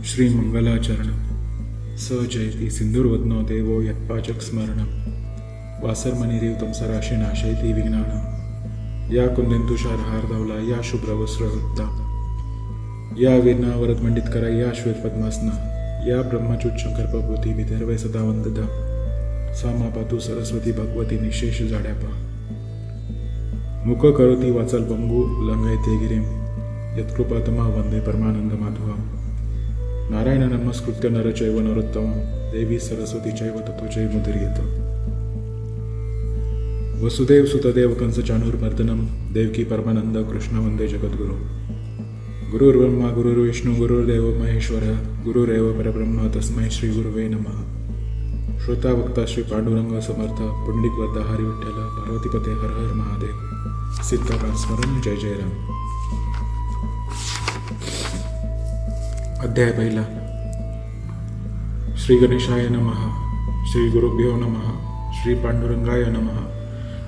श्री मंगलाचरण स जयति सिंधुर्वदनो देवो यत्पाचक स्मरण वासरमणिरेव तमसराशि नाशयति विघ्नान् या कुंदेंदुशारहार धावला या शुभ्रवस्त्रवृत्ता या वीरनावरत मंडित करा या श्वेत पद्मासना या ब्रह्मच्युत शंकर प्रभृती विधर्वय सदा वंदता सामा पातु सरस्वती भगवती निशेष जाड्यापा मुख करोती वाचल बंगू लंघयते गिरिम यत्कृपातमा वंदे परमानंद माधवा नारायण नमस्कृत्य नरचैव नरोत्तम देवी सरस्वती चैव ततो जयमुदीरयेत वसुदेव सुतदेव कंस चाणूरमर्दनम देवकी परमानंद कृष्ण वंदे जगद्गुरु गुरुर्ब्रह्मा गुरुर्विष्णू गुरुर्देव महेश्वर गुरुरेव परब्रह्म तस्मै श्री गुरुवे नमः श्रोता वक्ता श्री पांडुरंग समर्थ पुंडलिक वरदा हरी विठ्ठल पार्वतीपते हर हर महादेव सीताकांत स्मरण जय जय राम. अध्याय पहिला. श्री गणेशाय नमः. श्री गुरुभ्यो नमः. श्री पांडुरंगाय नमः.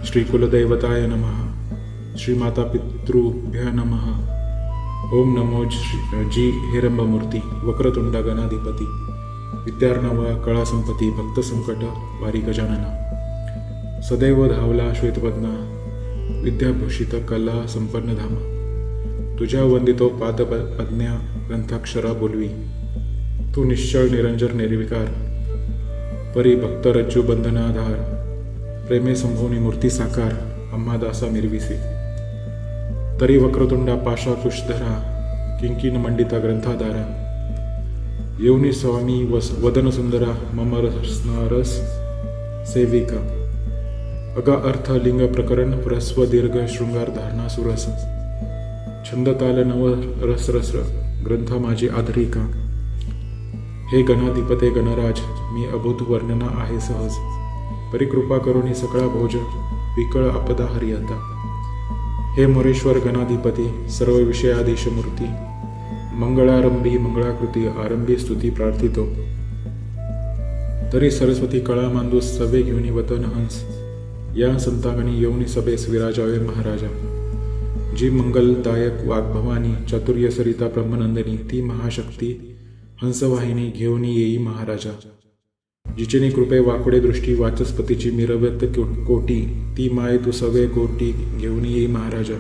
श्री कुलदैवताय नमः. श्री माता पितृभ्य नमः. ओम नमो जी हेरंबमूर्ती वक्रतुंड गणाधिपती विद्यार्णव कळासंपती भक्त संकट वारी गजानना सदैव धावला श्वेतपद्मा विद्याभूषित कला संपन्न धाम तुझ्या वंदितो पाद पज्ञा ग्रंथाक्षरा बोलवी तू निश्चळ निरंजर निर्विकार परी भक्त रज्जू बंधनाधार प्रेमे संभोनी मूर्ती साकार अम्मा दासा मिरविसी तरी वक्रतुंडा पाशा कुशधरा किंकिन मंडिता ग्रंथाधारा येऊनी स्वामी वदन सुंदरा मम रसनारस सेविका अगा अर्थ लिंग प्रकरण ह्रस्व दीर्घ शृंगार धारणा सुरस छंद ताल नव रस रस ग्रंथ माझी आधरिका हे गणाधिपते गणराज मी अभूत वर्णना आहे सहज परिकृपा करुणी सकळा भोज विकळ आपदा हरियता हे मोरेश्वर गणाधिपती सर्व विषयाधीश मूर्ती मंगळारंभी मंगळाकृती आरंभी स्तुती प्रार्थितो तरी सरस्वती कळा मांदू सवे घेऊनी वतन हंस या संतागणी येऊनी सभेस विराजावे महाराजा जी मंगलदायक वाग्भवानी चातुर्य सरिता ब्रह्मनंदिनी ती महाशक्ती हंसवाहिनी घेऊन येई महाराजा जिचेनी कृपे वाकडे दृष्टी वाचस्पतीची मिरवत कोटी ती माय तू सवे कोटी घेऊन येई महाराजा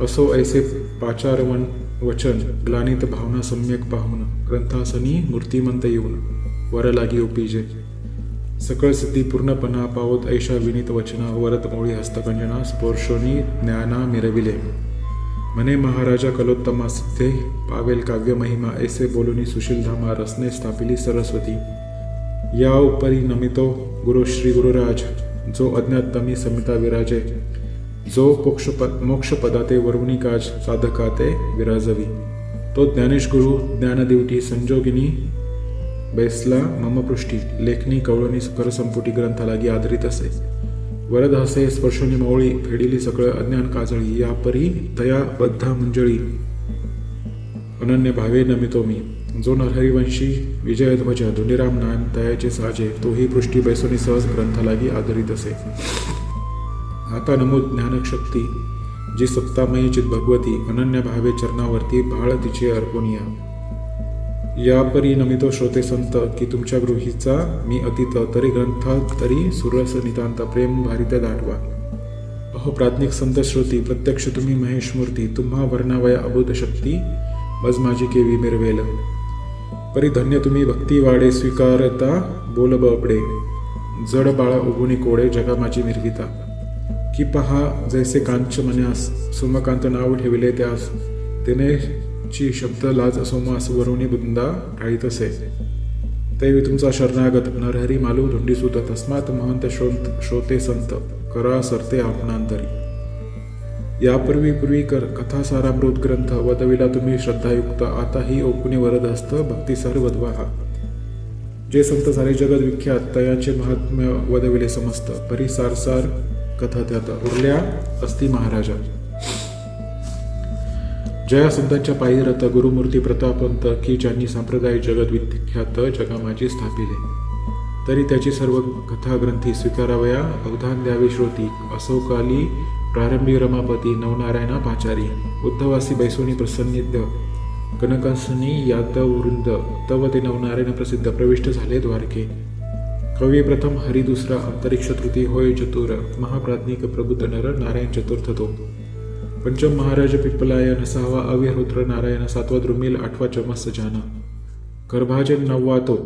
असो ऐसे पाचारवण वचन ग्लानित भावना सम्यक पाहून ग्रंथासनी मूर्तिमंत येऊन वर लागी ओपीजे सकळ सिद्धी पूर्णपणा पावत ऐशा विनीत वचना वरत मोळी हस्तकंजना स्पर्शोनी ज्ञाना मिरविले मने महाराजा कलोत्तमा सिद्धे पावेल काव्य महिमा ऐसे बोलुनी सुशील धामा रसने स्थापिली सरस्वती या उपरी नमितो गुरु श्री गुरुराज जो अज्ञात तमी समिता विराजे जो मोक्षपदाते वरुणी काज साधकाते विराजवी तो ज्ञानेश गुरु ज्ञानदिवटी संजोगिनी बैसला मम पृष्ठी लेखनी कवळणी कर संपुटी ग्रंथ लागी आधारित असे वरद हसे स्पर्शोनी मवळी फेडिली सकळ अज्ञान काजळी या परी दया बद्धा मंजळी अनन्य भावे नमितो मी जो नरहरिवंशी विजयध्वज धुंडीराम नाम तयाचे साजे तोही पृष्ठी बैसोनी सहज ग्रंथ लागी आधारित असे आता नमूद ज्ञानशक्ती जी सत्तामयी चित भगवती अनन्य भावे चरणावरती भाळ तिचे अर्पणिया या परी नमितो श्रोते संत की तुमच्या गृहीचा मी अतीत तरी ग्रंथात तरी सुरस नितांत प्रेम भारित दाटवा अहो प्राज्ञिक संत श्रोती प्रत्यक्ष तुम्ही महेश मूर्ती तुम्हा वर्णावया अबोध शक्ती मज माझी केवी मिरवेल परी धन्य तुम्ही भक्ती वाडे स्वीकारता बोल बपडे जड बाळा उगुनी कोडे जगा माझी मिरविता की पहा जैसे कांच मन्यास सोमकांत नाव ठेविले त्यास तिने ची शब्द लाज सोमास वरुणी बुंदा ढाळीत असे तैवी तुमचा शरणागत नरहरी मालू धुंडीसुत तस्मात महंत श्रोते संत करा सरते आपणांतरी यापूर्वी कथा सारामृत ग्रंथ वदविला तुम्ही श्रद्धायुक्त आता ही ओपुनी वरद हस्त भक्तिसार वधवा हा जे संत सारे जगत विख्यात तयाचे महात्म्य वदविले समस्त परी सारसार कथा त्यात उरल्या असती महाराजा जया संतांच्या पायी रथ गुरुमूर्ती प्रतापंत की ज्यांनी संप्रदाय जगत विख्यात जगामाजी स्थापिले तरी त्याची सर्व कथा ग्रंथी स्वीकारावया अवधान द्यावे श्रोती असो काली प्रारंभी रमापती नवनारायणा पाचारी उद्धवासी बैसोनी प्रसन्निध्य कनकसनी यादव वृंद तव ते नवनारायण प्रसिद्ध प्रविष्ट झाले द्वारके. कवी प्रथम हरी दुसरा अंतरिक्ष तृतीय होय चतुर महाप्राज्ञिक प्रबुद्ध नर नारायण चतुर्थ तो. पंचम महाराज पिप्पलायन सहावा अविहोत्र नारायण सातवा द्रुमिल आठवा चमस जाना. गर्भाजन नववा तो.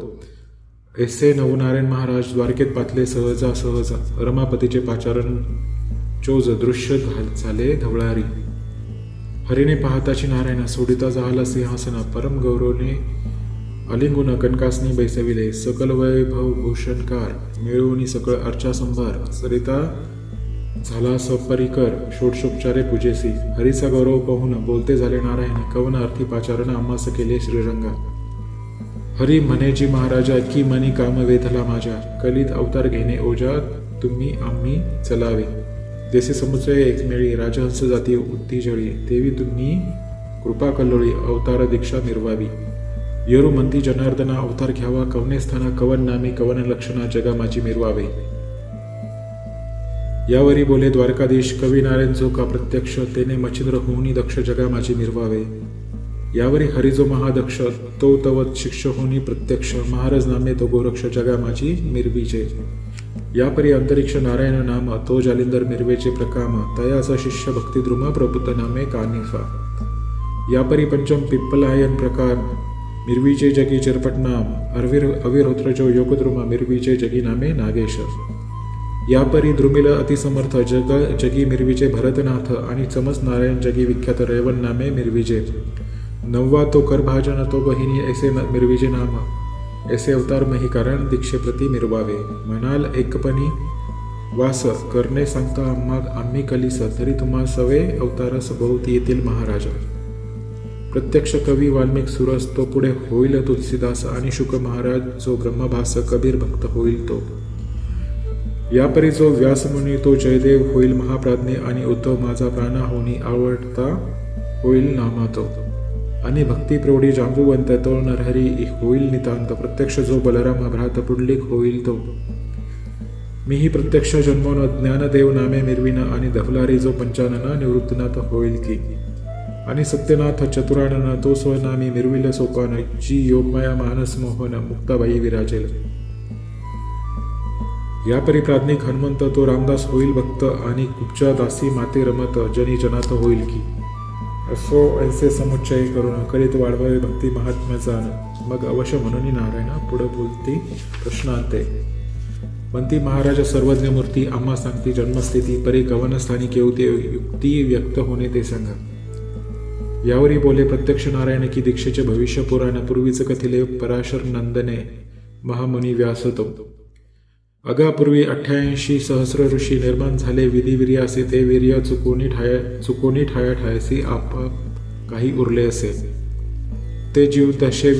ऐसे नवनारायण महाराज द्वारकेत पातले सहजा सहज रमापतीचे पाचारण चोज दृश्य झाले धवळारी. हरीने पाहताची नारायण सोडिता झाला सिंहासन परम गौरवने अलिंगुन कनकासनी बैसविले. सकल वैभव भूषणकार मिळवून सकळ अर्चा संभार सरिता झाला सपरिकर षोडशोपचारे पूजेसी. हरीचा गौरव पाहून बोलते झाले नारायण कवन अर्थी पाचारण आम्हास केले श्रीरंगा. हरी म्हणे जी महाराजा की मनी काम वेधला माझ्या कलित अवतार घेणे ओजा तुम्ही आम्ही चलावे. जैसे समुचय एकमेळी राजहंस जाती उत्तीजळी तेवी तुम्ही कृपा कल्लोळी अवतार दीक्षा निर्वावी. येरू म्हणती जनार्दना अवतार घ्यावा कवने स्थाना कवन नामी कवन लक्षणा जगा माझी मिरवावे. यावरी बोले द्वारकाधीश कवी नारायण जो का प्रत्यक्ष तेने मच्छिंद्र होऊनी दक्ष जगा माझी मिरवावे. यावरी हरी जो महादक्ष तो तवत शिक्ष होनी प्रत्यक्ष महाराज नामे तो गोरक्ष जगा माझी मिरवीचे. यापरी अंतरिक्ष नारायण नाम तो जालिंदर मिरवेचे प्रकाम तयाचा शिष्य भक्तिद्रुम प्रबुद्ध नामे कानिफा. यापरी पंचम पिप्पलायन प्रकार मिरवीचे जगी चिरपट नाम अविरहोत्र जो योगद्रुम मिरवीचे जगी नामे नागेश. यापरी द्रुमिल अतिसमर्थ जगी मिरवीचे भरतनाथ आणि चमस नारायण जगी विख्यात रेवन नामे मिरवीजे. नववा तो करभाजन तो बहिणी ऐसे मिरवीजे नाम ऐसे अवतार मही कारण दीक्षेप्रती मिरवावे. म्हणाल एकपणी वास करणे सांगता आम्ही कलिस तरी तुम्हा सवे अवतारस भोवती येतील महाराजा. प्रत्यक्ष कवी वाल्मिक सुरस तो पुढे होईल तुलसीदास आणि शुक महाराज जो ब्रह्मभास कबीर भक्त होईल तो. यापरी जो व्यासमुनी तो जयदेव होईल महाप्राज्ञे आणि उद्धव माझा प्राणा होनी आवडता होईल नामा तो. आणि भक्ती प्रौढी जांबुवंत तो नरहरी होईल नितांत प्रत्यक्ष जो बलराम भ्रात पुंडलिक होईल तो. मीही प्रत्यक्ष जन्मोन ज्ञानदेव नामे मिरविन आणि धवलारी जो पंचानन निवृत्तनाथ होईल की. आणि सत्यनाथ चतुरानन तो स्वनामी मिरविल सोपान जी योगमाया मानस मोहन मुक्ताबाई विराजेल. यापरी प्राज्ञिक हनुमंत तो रामदास होईल भक्त आणि कुपच्या दासी माते रमत जनी जनात होईल की. असो ऐसे समुच्चय करून करीत वाढवावे भक्ती महात्म्य जाण. मग अवश्य म्हणून नारायण पुढे बोलती प्रश्नांते. म्हणती महाराज सर्वज्ञ मूर्ती आम्हा सांगती जन्मस्थिती परी कवनस्थानी केवते युक्ती व्यक्त होणे ते सांगा. यावरी बोले प्रत्यक्ष नारायण की दीक्षेचे भविष्य पुराण पूर्वीच कथिले पराशर नंदने महामुनी व्यासतो. अगापूर्वी 88 सहस्र ऋषी निर्माण झाले विधिवीर्य असे ते वीर्य चुकोनी ठाया ठायसी आपाप काही उरले असे. ते जीव दशे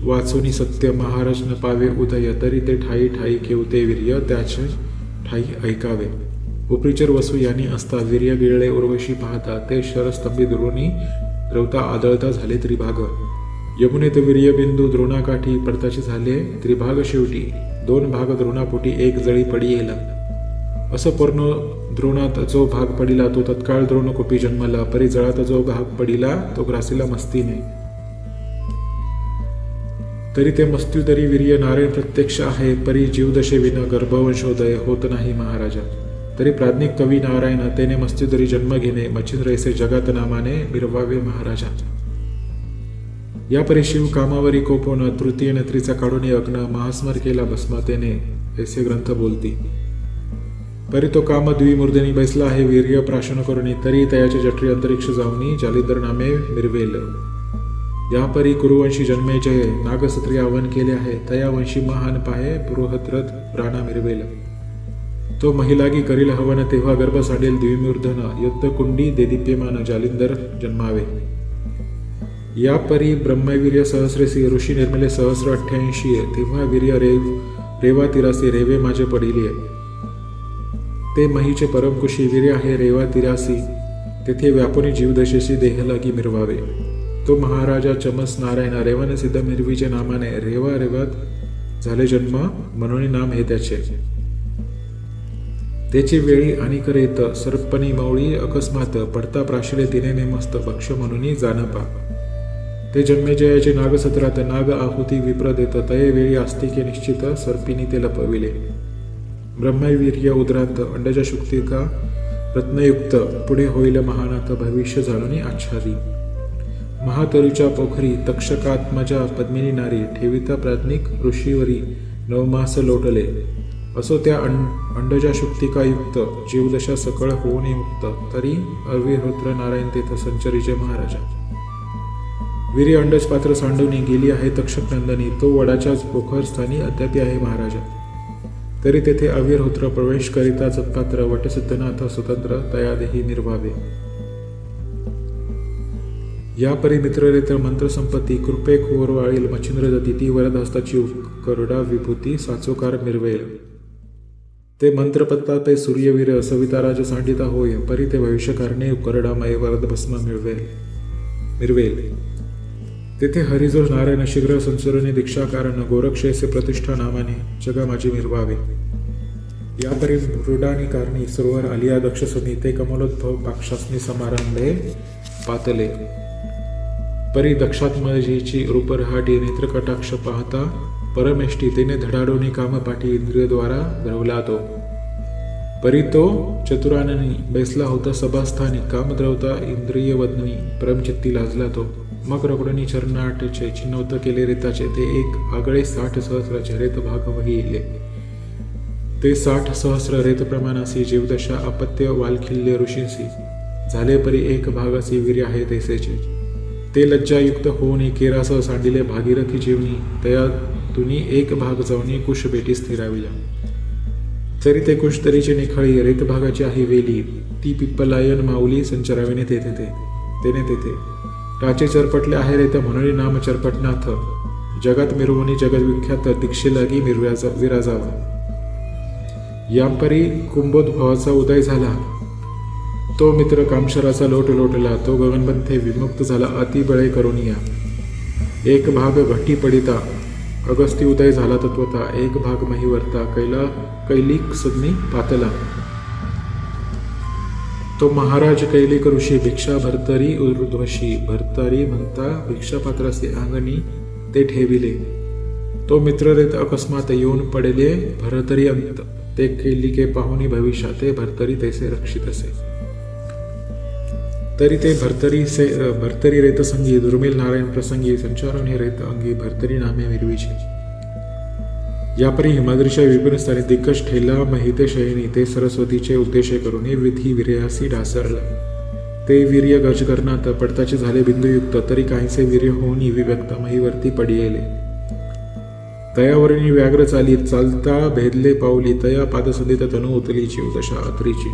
वाचुनी सत्य महाराज न पावे उदय तरी ते ठाई ठाई केवते वीर्य त्याचे ठाई ऐकावे. उपरिचर वसू यांनी असता वीर्य गिळले उर्वशी पाहता ते शरस्तंभी दुरोणी द्रवता आदळता झाले त्रिभाग. यमुनेत वीर्यबिंदू द्रोणाकाठी पडताचे झाले त्रिभाग शेवटी 2 भाग द्रोणापोटी 1 जळी पडी येला. असं पूर्ण द्रोणात जो भाग पडिला तो तत्काळ द्रोणकोपी जन्मला परी जळात जो भाग पडिला तो ग्रासीला मस्तीने. तरी ते मस्त्युदरी वीर्य नारायण प्रत्यक्ष आहे परी जीवदशे विना गर्भवंशोदय होत नाही महाराजा. तरी प्राज्ञिक कवी नारायण तेने मस्त्युदरी जन्म घेणे मच्छिंद्र ऐसे जगात नामाने मिरवावे महाराजा. यापरी शिव कामावरी कोपोन तृतीय नेत्रीचा काढून अग्न महास्मर केला भस्मातेने ऐसे ग्रंथ बोलती. परी तो काम द्विमूर्धनी बैसला आहे वीर्य प्राशन करुणी तरी तयाचे जठरी अंतरिक्ष जाऊनी जालिंदर नामे मिरवेल. यापरी कुरुवंशी जन्मे जय नागसत्री आवन केले आहे तयावंशी महान पाहे बृहद्रथ प्राणा मिरवेल. तो महिलागी करील हवन तेव्हा गर्भ साडेल द्विमूर्धन युद्ध कुंडी देदीप्यमान जालिंदर जन्मावे. यापरी ब्रह्मवीर्य सहस्रेसी ऋषी निर्मिले सहस्र 88 तेव्हा वीर्य रेवा तिरासी रेवे माझे पडिले. ते महीचे परमकुशी वीर्य आहे रेवा तिरासी तेथे व्यापुनी जीवदशेशी देह लागी मिरवावे. तो महाराजा चमस नारायण रेवन सिद्ध मिरवीचे नामाने रेवा रेवात झाले जन्म म्हणून नाम हे त्याचे. त्याची वेळी आणि करेत सर्पणी मवळी अकस्मात पडता प्राशिले तिने नेमस्त भक्ष म्हणून जानपा. ते जन्मेजयाचे नागसत्रात नाग आहुती विप्र देत तये वेळी आस्तिके निश्चित सर्पिनी ते लपविले. ब्रह्मवीर्य उद्रांत अंडजा शुक्तिका रत्नयुक्त पुढे होईल महानाथ भविष्य झालोनी आच्छादी. महातरुच्या पोखरी तक्षकात्मजा पद्मिनी नारी ठेविता प्राज्ञिक ऋषीवरी नवमास लोटले. असो त्या अंडजा शुक्तिकायुक्त जीवदशा सकळ होऊन मुक्त तरी अविहोत्र नारायण तेथ संचरीचे महाराजा. वीर्य अंडज पात्र सांडवणी गेली आहे तक्षक नंदनी तो वडाच्याच पोखर स्थानी अद्यापी आहे महाराजा. तरी तेथे अविरहोत्र प्रवेश करिता सत्पात्र वटसिद्धनाथ स्वतंत्र तयादेही निर्भावे. या परी मित्ररेत्र मंत्रसंपत्ती कृपे खोरवाळील मच्छिंद्र दती ती वरद हस्ताची करुडा विभूती साचोकार मिरवेल. ते मंत्रपत्ता ते सूर्यवीर सविताराज सांडिता होय परी ते भविष्यकारणे करडामय वरद भस्म मिरवेल. तेथे हरिजो नारायण शीघ्र संसरणे दीक्षा कारण गोरक्षेसे प्रतिष्ठा नामाने जगा माझी मिरवावे. यापरी मृडानी कारणी सरोवर आलिया दक्षसनी ते कमलोद्भव पाक्षासनी समारंभे पातले. परी दक्षात्मजीची रूपरहाटी नेत्रकटाक्ष पाहता परमेष्टी तेने धडाडोनी कामपाठी इंद्रियद्वारा धरवला तो. परी तो चतुराननी बैसला होता सभास्थानी कामद्रवता इंद्रियवदनी परमचित्ती लाजला तो. मग रगडणी चरणाटेचे चिन्हवत केले रेताचे ते एक आगळे 60 सहस्र झरेत भाग वहिले. ते 60 सहस्र रेत प्रमाणासी जीवदशा अपत्य वालखिल्य ऋषींसी झाले परी एक भागासी वीर्य आहे तैसेचे. ते लज्जायुक्त होऊन केरासह सांडिले भागीरथी जीवनी तया तुनी एक भाग जाऊनी कुश बेटी स्थिराविला. तरी ते कुश तरीची निखळी रेत भागाची आहे वेली ती पिप्पलायन माऊली संचराविने तेथे राचे चरपटले आहे रेत म्हणून नाम चरपटनाथ जगात मिरवणी जगविख्यात दीक्षेलागी विराजावा. यांपरी कुंभोद्भवाचा उदय झाला तो मित्र कामशराचा लोटला तो गगनबंथे विमुक्त झाला अतिबळे करुनिया. एक भाग घटी पडिता अगस्ती उदय झाला तत्वता एक भाग महिवर्ता कैलिक सदनी पातला. तो महाराज कैलिक ऋषी भिक्षा भरतरी ऊर्ध्वशी भरतरी म्हणता भिक्षापात्रासी अंगणी ते ठेविले. तो मित्ररेत अकस्मात येऊन पडले भरतरी अंत ते कैलिके पाहुनी भविष्या ते भरतरी तैसे रक्षित असे. तरी ते भरतरी रेत संगी दुर्मिळ नारायण प्रसंगी संचारोनी रेत अंगी भरतरी नामे मिरवीची. यापरी हिमाद्रीच्या विपिन स्थानी दिग्गज ठेला महिते शयनी ते सरस्वतीचे उद्देश करून विधी वीर्यासी ढासळला. ते वीर्य गज करणात पडताचे झाले बिंदुयुक्त तरी काहीसे वीर्य होऊन विव्यक्त महिवरती पडियेले. तयावरणी व्याघ्र चालीत चालता भेदले पावली तया पादसंधित तनु उतलीची उदशा अत्रीची.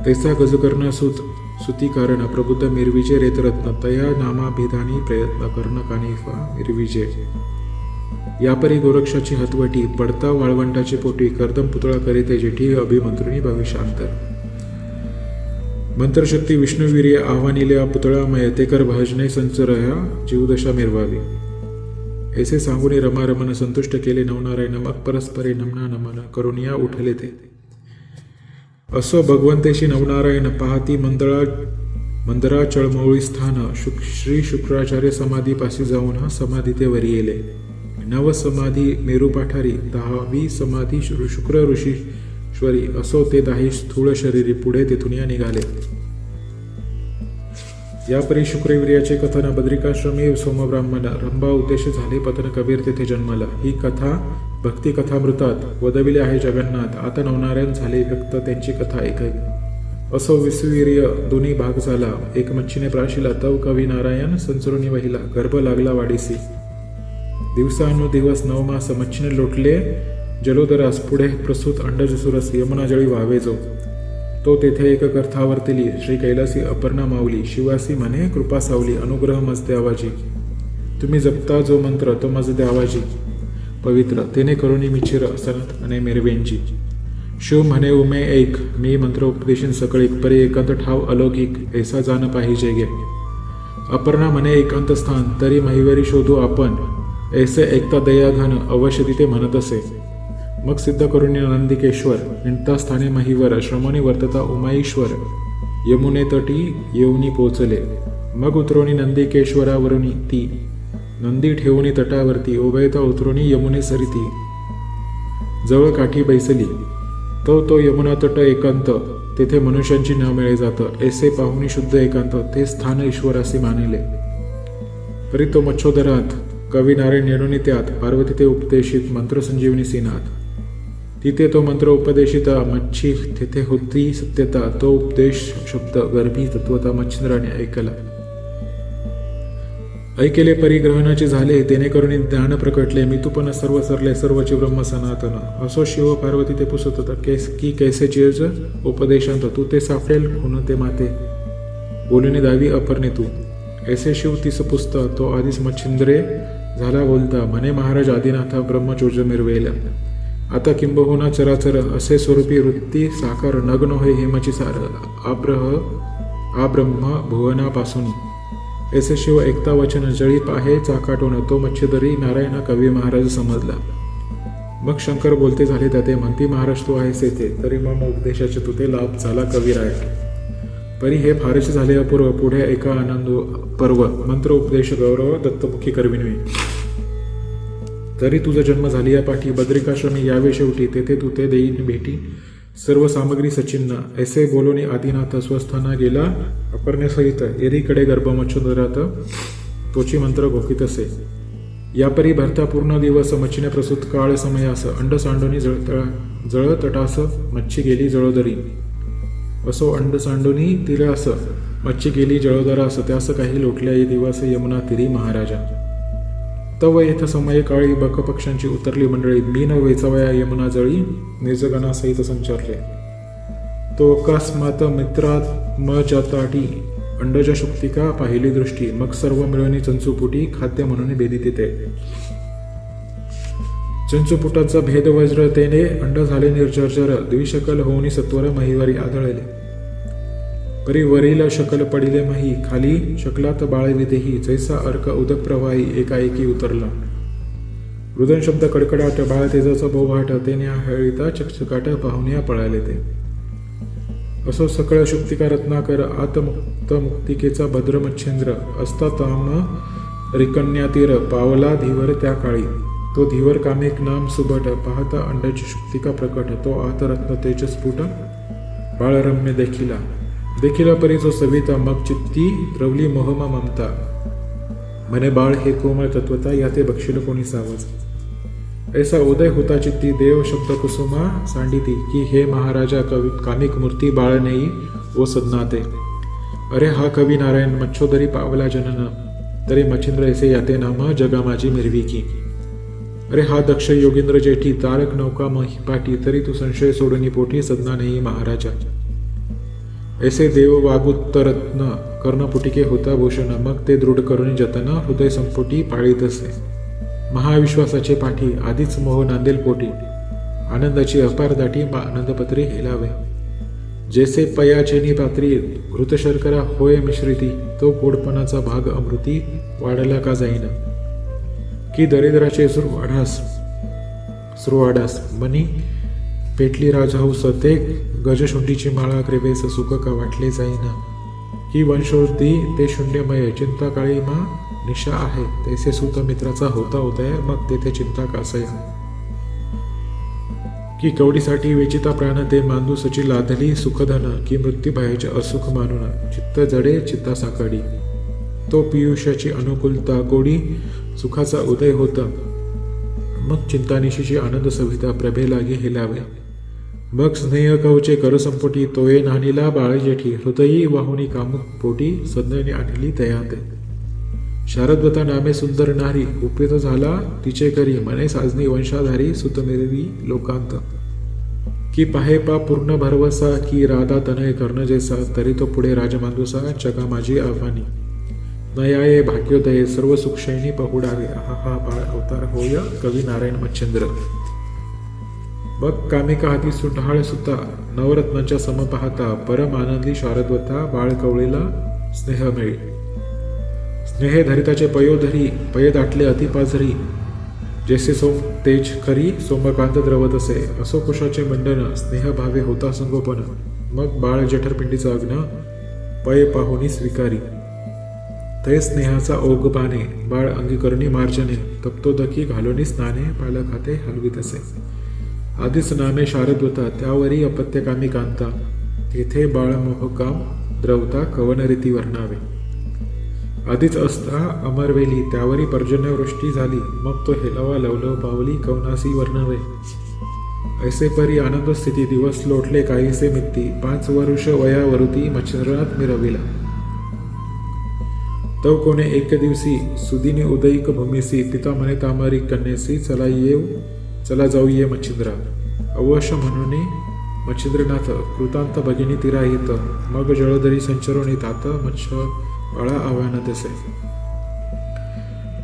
तैसा गज कर्ण सुती कारण प्रबुद्ध मिरविजे रेतरत्न तया नामाभिधानी प्रयत्न कर्ण कानिफा मिरविजे. यापरी गोरक्षाची हतवटी पडता वाळवंटाची पोटी कर्दम पुतळा करीते जेठी अभिमंत्रुनी भविष्यांतर. मंत्रशक्ती विष्णुवीर्य आव्हानिल्या पुतळामय ते कर भजने संचरया जीवदशा मिरवावी. ऐसे सांगून रमारमन संतुष्ट केले नवनारायण मग परस्परे नमना नमन करून या उठले ते. असो भगवंतेशी नवनारायण पाहती मंदरा चळमौळी स्थान श्री शुक्राचार्य समाधीपाशी जाऊन हा समाधी ते वरी येले. नव समाधी मेरू पाठारी 10वी समाधी शुक्र ऋषीश्वरी असो ते 10 स्थूळ शरीरी पुढे तेथून या निघाले. यापरी शुक्रवीर्याचे कथन बद्रिकाश्रमी सोमब्राह्मण रंभा उद्देश झाले पतन कबीर तेथे जन्मला. ही कथा भक्ती कथामृतात वदविले आहे जगन्नाथ. आता नवनारायण झाले व्यक्त त्यांची कथा ऐकावी. असो विश्ववीर्य दोन्ही भाग झाला एक मच्छीने प्राशिला तव कवी नारायण संचरुनी वहिला गर्भ लागला वाडीसी. दिवसानुदिवस 9 मास मच्छीने लोटले जलोदरास पुढे प्रसूत अंडज सुरस यमुना जळी व्हावे जो. तो तेथे एक कर्थावर्तिली श्री कैलासी अपर्णा माऊली शिवासी म्हणे कृपा सावली अनुग्रह मज द्यावाजी. तुम्ही जपता जो मंत्र तो मज द्यावाजी पवित्र तेने करुणी मिचिर सनत अने मिरवेंची. शिव म्हणे उमे ऐक मी मंत्र उपदेशीन सकळीक परी एकांत ठाव अलौकिक ऐसा जाण पाहिजे गे. अपर्णा म्हणे एकांत स्थान तरी महिवरी शोधू आपण ऐसे ऐकता दयाघन अवश्य तिथे म्हणत असे. मग सिद्ध करुणी नंदिकेश्वर निंता स्थाने महिवर श्रमणी वर्तता उमाईश्वर यमुने तटी येऊनी पोचले. मग उतरोनी नंदिकेश्वरावरुनी ती नंदी ठेवूनी तटावरती उभयता उतरोनी यमुने सरिती जवळ काठी बैसली तो यमुना तट एकांत तेथे मनुष्यांची न मिळे जातं ऐसे पाहुणी शुद्ध एकांत ते स्थान ईश्वरासी मानिले. परी तो मच्छोदरात कवी नारायण येणुनी त्यात पार्वती ते उपदेशित मंत्र संजीवनी सीनात तिथे तो मंत्र उपदेशिता मच्छी तेथे होती सत्यता तो उपदेश शब्द गर्भी तत्वता मच्छिंद्राने ऐकला. ऐकेले परिग्रहणाचे झाले तेने करुणी ज्ञान प्रकटले मी तू पण सर्व सरले सर्वचे ब्रह्म सनातन असो शिव पार्वती ते पुसत की कैसे चिरज उपदेशांत तू ते साफडेल खुन ते माते बोलून दावी अपरणे तू ऐसे शिव तीस पुस्त तो आधीच मच्छिंद्रे झाला बोलता म्हणे महाराज आदिनाथा ब्रह्मचोज मिरवेला आता किंबहुना चराचर असे स्वरूपी वृत्ती साकार नग्न होय हेमची सार आब्रह्म भुवनापासून ऐसे शिव ऐकता वचन जळी पाहे चाकाटून तो मच्छिदरी नारायण कवी महाराज समजला. मग शंकर बोलते झाले त्याते म्हणती महाराज तू आहेस येथे तरी मग उपदेशाचे तुते लाभ झाला कविराय. परी हे फारच झाले अपूर्व पुढे एका आनंद पर्व मंत्र उपदेश गौरव दत्तमुखी करविनवी तरी तुझा जन्म झाली या पाठी बद्रिकाश्रमी यावे शेवटी तेथे तू ते देईन भेटी सर्व सामग्री सचिन्न ऐसे बोलोनी आदिनाथ स्वस्थाना गेला अपर्णेसहित एरीकडे गर्भ मच्छोदरात तोची मंत्र घोकित असे. यापरी भरता पूर्ण दिवस मच्छीने प्रसूत काळ समयास अंड सांडोनी जळ तटास मच्छी गेली जळोदरी असो अंड सांडोनी तिरास मच्छी गेली जळोदरास त्यास काही लोटल्या ये दिवस यमुना तिरी महाराजा. तव येथ समय काळी बक पक्षांची उतरली मंडळी मीन वेचावया यमुना जळी निर्जगणासहित संचारले. तो अकस्मात मित्रात जाताटी अंडज शुक्तिका पाहिली दृष्टी मग सर्व मिळवणी चंचुपुटी खाद्य म्हणून बेदित ते चंचुपुटाचा भेद वज्रतेने अंड झाले निर्जर्जर द्विशकल होऊनी सत्वर महिवारी आढळले. परी वरील शकल पडिले मही खाली शकलात बाळविदेही जैसा अर्क उदक प्रवाही एकाएकी उतरला. रुदन शब्द कडकडाट बाळ तेजाचा बोभाट तेने हळीता चकचकाट पाहुण्या पळाले ते असो सकळ शुक्तिका रत्नाकर आतमुक्त मुक्तिकेचा भद्र मच्छेंद्र असता ताम रिकन्यातीर पावला धीवर त्या काळी तो धीवर कामेक नाम सुबट पाहता अंडाची शुक्तिका प्रकट तो आत रत्न तेजस्फुट बाळरम्य देखिला परी जो सविता मग चित्ती द्रवली मोहमा ममता म्हणे बाळ हे कोमळ तत्वता याते बक्षिल कोणी सावज ऐसा उदय होता चित्ती देव शब्द कुसुमा सांडिती की हे महाराजा कवी कामिक मूर्ती बाळ नेई ओ सदनाते. अरे हा कवी नारायण मच्छोदरी पावला जनन तरी मच्छिंद्र ऐसे याते नाम जगा माझी मिरविकी. अरे हा दक्ष योगींद्र जेठी तारक नौका महिपाठी तरी तू संशय सोडून पोटी सदना नेई महाराजा. ऐसे देव वागुत्तरत्न कर्णपुटिके होता भूषण मग ते दृढ करून जतन हृदय संपुटी पाळीत असे. महाविश्वासाचे पाठी आधीच मोह नांदेल पोटी आनंदाची अपार दाटी आनंदपत्री हेलावे. जैसे पयाचेनी पात्री घृतशर्करा होय मिश्रिती तो गोडपणाचा भाग अमृती वाढला का जाईन की दरिद्राचे सुरवाडास मनी पेटली राजहंस ते गजशुंडीची माळा क्रेवेस सुख का वाटले जाईना की वंशोद्धी ते शून्यमय चिंता काळी मा निशा आहे तैसे सुत मित्राचा होता उदय मग तेथे चिंता कासया की कवडीसाठी वेचिता प्राण ते मांदूसची लादली सुखधन की मृत्यू भयाचे असुख मानून चित्त जडे चित्ता साकडी तो पियुष्याची अनुकूलता गोडी सुखाचा उदय होता मग चिंतानिशीची आनंद सविता प्रभे लागे हेलावे. मग स्नेह कवचे कर संपुटी तोये नानीला बाळ जेठी हृदयी वाहुनी कामुक पोटी सज्ञाने आणली तयाते. शारदवता नामे सुंदर नारी उपेत झाला तिचे करी मने साजनी वंशाधारी सुत मिरवी लोकांत की पाहे पा पूर्ण भरवसा की राधा तनय कर्ण जैसा तरी तो पुढे राजमांदुसा जगा माझी आव्हानी नयाये भाग्योदये सर्व सुखशयनी पहुडावे हा बाळ अवतार होय कवी नारायण मच्छिंद्र. मग कामिका हाती सुंढाळ सुता नवरत्नांच्या सम पाहता परम आनंदी शारदवता बाळ कवळीला स्नेह मिळी. स्नेहे धरिताचे पयोधरी पय दाटले अतिपाझरी जैसे सोम तेज खरी सोमकांत द्रवत असे असो कुशाचे मंडन स्नेह भावे होता संगोपन मग बाळ जठरपिंडीचा अग्न पय पाहुनी स्वीकारी. तै स्नेहाचा ओघ पाने, बाळ अंगीकरणी मार्जने, तप्तोदकी घालोनी स्नाने, पाळलं खाते हलवीत असे. आधीच नामे शारदवता, त्यावरी अपत्यकामी कांता, तेथे बाळ मोहकाम द्रवता कवन रीती वर्णावे. आधीच असता अमरवेली, त्यावरी पर्जन्यवृष्टी झाली, मग तो हेलावा लवलव पावली कवनासी वर्णावे. ऐसे परी आनंद स्थिती दिवस लोटले काहीसे मित्ती, 5 वर्ष वयावरुती मच्छिंद्रनाथ मिरविला. तव कोणे एक दिवशी सुदिनी उदयिक भूमीसी, तिता म्हणे तामरी कन्येसी, चला जाऊ ये मच्छिंद्रा. अवश्य म्हणून मच्छिंद्रनाथ कृतांत भगिनी तिराहित, मग जळदरी संचरोणी तात, मच्छ बाळा आव्हान तसे.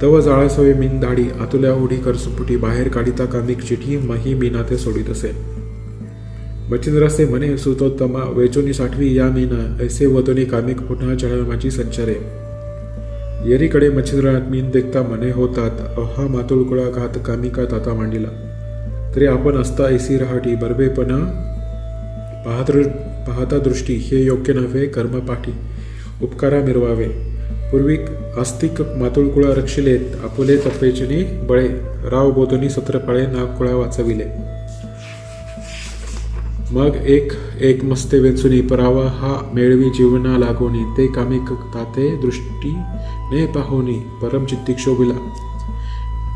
तव जाळसवे मीन दाढी, आतुल्या ओढी करसुपुटी, बाहेर काढिता कामिक चिठी, मही मीना ते सोडित असे. मच्छिंद्रासे म्हणे सुतोत्तमा, वेचोनी साठवी या मीना, ऐसे वतोनी कामिक पुन्हा जळ माझी संचारे. येरीकडे मच्छिंद्रनाथ मीन देखता म्हणे होतात, अहा मातुळकुळा घात कामिका ताता मांडिला. तरी आपण असता ऐसी रहाटी, बरबेपणा पाहता दृष्टी, हे योग्य नव्हे कर्मपाठी, उपकारा मिरवावे. पूर्वी आस्तिक मातुळकुळा रक्षिलेत, आपुले तपेचनी बळे, राव बोधनी सत्रपाळे नागकुळा वाचविले. मग एक मस्ते वेचुनी, परावा हा मेळवी जीवना लागोनी, ते कामिक ताते दृष्टीने पाहोनी, परम चित्ती क्षोभिला.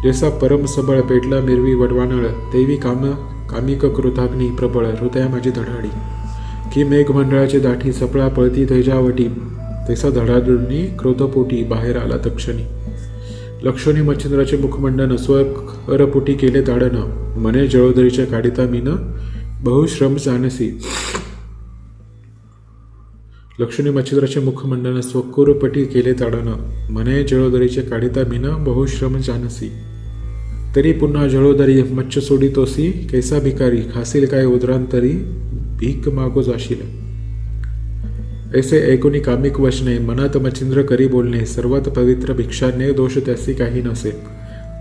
जैसा परम सबळ पेटला मिरवी वडवानळ, तेवी कामिक कृताग्नी प्रबळ, हृदया माझी धडाडी. की मेघ मंडळाची दाठी सपळा पळती तेजावटी, तैसा धडाडूनी क्रोधपोटी बाहेर आला तक्षणी. लक्षणी मच्छिंद्राचे मुखमंडन, स्वरपुटी केले ताडन, म्हणे जळोदरीच्या काढिता मीन बहुश्रम जानसी. लक्षणी मच्छिंद्राचे मुखमंडन, स्वकुरपटी केले ताडन, म्हणे जळोदरीचे काढिता मीन बहुश्रम जानसी. तरी पुन्हा जळोदरी मच्छ सोडितोसी, कैसा भिकारी, खासील काय उदरांतरी, भीक मागो जाशील. ऐसे ऐकुनी कामिक वचने, मनात मच्छिंद्र करी बोलणे, सर्वात पवित्र भिक्षाने, दोष त्यासी काही नसे.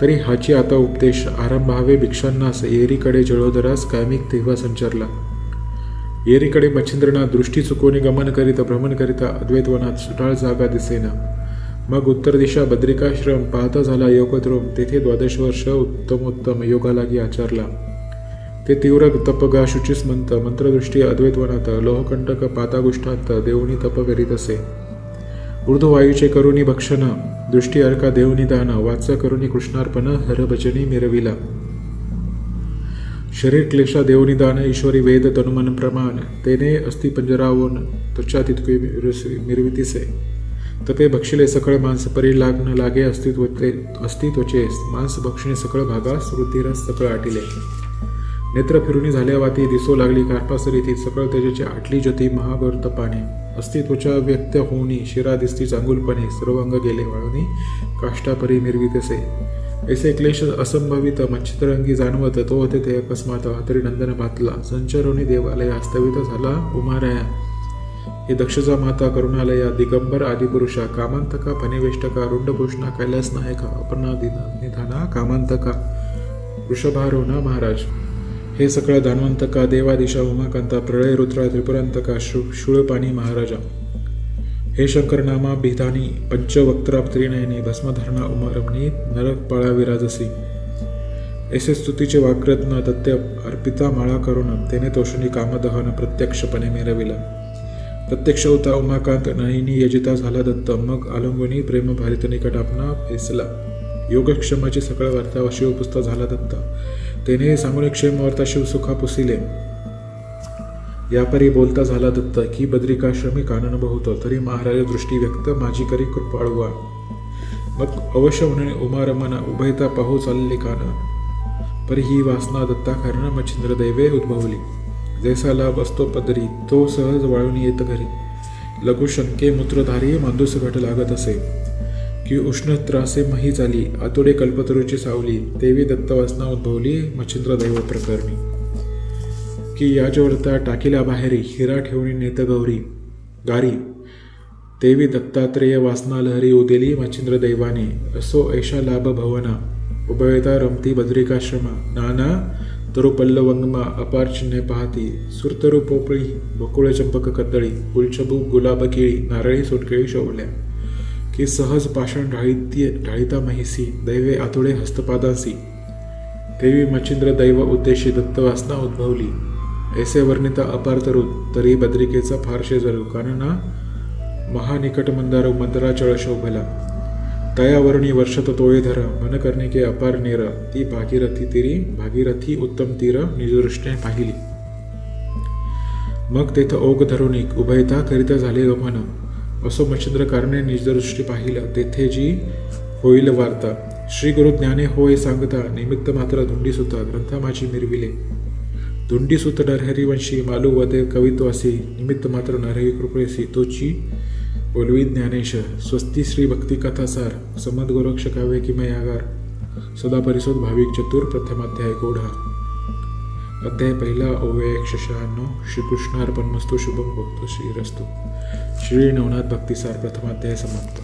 तरी हाची आता उपदेश, आरंभावे भिक्षांनास, येरीकडे जळोदरास कामिक तेव्हा संचारला. येरीकडे मच्छिंद्रनाथ दृष्टी चुकवणे गमन करीत भ्रमण करिता अद्वैतवनात सुटाळ जागा दिसेना. मग उत्तर दिशा बद्रिकाश्रम पाहता झाला योगद्रोम, तेथे 12 वर्ष उत्तमोत्तम योगा लागी आचारला. ते तीव्र तपगा शुचिस्मंत, मंत्रदृष्टी अद्वैतवनात, लोहकंटक पातागुष्ठात देवनी तप करीत असे. ऊर्ध्ववायूचे करुणी भक्षण, दृष्टी अर्का देवनी दान, वाचा करुणी कृष्णार्पण, हरभजनी मिरविला. शरीर क्लेशा देवनी दान, ईश्वरी वेद तनुमन प्रमाण, तेने अस्थि पंजरावून त्वचा तितके मिरवितीसे. तपे भक्षिले सकळ मांस, परी लागन लागे अस्तित्वचे, मांस भक्षिणे सकळ भागास, वृद्धिरस सकळ आटिले. नेत्र फिरुनी झाल्या वाती, दिसो लागली कार्पासरीती, सकळ तेजाची आटली ज्योती महागौर तपाने. अस्तित्वच्या व्यक्त होऊनी, शिरा दिसती चांगुलपणे, सर्व अंग गेले वाळूनी, काष्टापरी मिरवितसे. ऐसे क्लेश असंभवित मच्छिंद्रंगी जाणवत, तो तेथे अकस्मात हातरी नंदन बातला. संचरोनी देवालय आस्तवित झाला उमाराया, हे दक्षजा माता करुणालया, दिगंबर आदिपुरुषा, कामांतका फनिवेष्टका, रुंडभूषणा, कैलास नायका, अपर्णा निधाना, कामांतका, वृषभारोहणा महाराज. हे सकळ दानवंतका, देवादिशा उमाकांता, प्रळय रुद्रा त्रिपुरांतका, शूळपाणी महाराजा. हे शंकरनामा भिधानी, पंचवक्त्रा त्रिनयनी, भस्मधरणा उमारमणी, नरकपाळा विराजसी. ऐसे स्तुतीचे वाक्रत्न दत्त्य अर्पिता माळा करून, तेने तोषणी कामदहन प्रत्यक्षपणे मिरविला. प्रत्यक्ष होता उमाकांत, नयनी यजिता झाला दत्त, मग आलंगुनी प्रेम भारित निकट आपणा फैसला. योगक्षमाची सकळ वार्ता शिवपुस्त झाला दत्त, तेने सांगून क्षेमवार्ता शिवसुखा पुसिले. यापरी बोलता झाला दत्त, की बद्रिकाश्रमी कानन बहुत, तरी महाराज दृष्टी व्यक्त माझी करी कृपाळुवा. मग अवश्य म्हणून उमारमना उभयता पाहू चालले कान, परी ही वासना दत्ता कारण मच्छिंद्र दैवे उद्भवली. जैसा लाभ असतो पदरी, तो सहज वाळून येत घरी. लघुशंके मूत्रधारी मांदूस घट लागत असे, की उष्ण त्रासे मही झाली, आतुडे कल्पतरूची सावली, तेवी दत्तवासना उद्भवली मच्छिंद्र दैव प्रकरणी. की याजवळता टाकीला बाहेरी, हिरा ठेवणी नेत गौरी गारी, तेवी दत्तात्रेय वासना लहरी उदेली मच्छिंद्र दैवाने. असो ऐशा लाभ भवना, उभयता रमती बद्रिकाश्रमा, नाना तरुपल्लवंगमा अपार चिन्हे पाहती, सुरतरू पोपळी, बकुळ चंपक कदळी, गुलछबू गुलाब केळी, नारळी सोटकेळी शोभल्या. की सहज पाषाण ढाळिता महिसी दैवे आतुडे हस्तपादासी देवी मच्छिंद्र दैव उद्देशी दत्तवासना उद्भवली ऐसे वर्णिता अपार तरी बद्रिकेचा फारशे जरू कानना महानिकट मंदारो मंदराचळ शोभला तयावर्णी वर्षत तोळे धर मन कर्णिके अपार नेर ती भागीरथी उत्तम तीर निजदृष्टीने पाहिली. मग तेथ ओघ धरून उभयता करिता झाले गमन असो मच्छिंद्रकारने निजदृष्टी पाहिलं तेथे जी होईल वार्ता. श्री गुरु ज्ञाने होय सांगता निमित्त मात्र धुंडीसुता ग्रंथा माझी मिरविले धुंडीसुत नरहरिवंशी मालू वदे कवित्वासी निमित्त मात्र नरहरी कृपेसी तोची बोलवी ज्ञानेश स्वस्ती श्री भक्ती कथासार समद गोरक्ष काव्य किमयागार सदा परिसोद भाविक चतुर प्रथमाध्याय गोढा अध्याय 1 अव्यय 196 श्रीकृष्णार्पणमस्तु शुभम भक्तो श्रीरस्तु. श्री नवनाथ भक्तिसार प्रथमाध्याय समाप्त.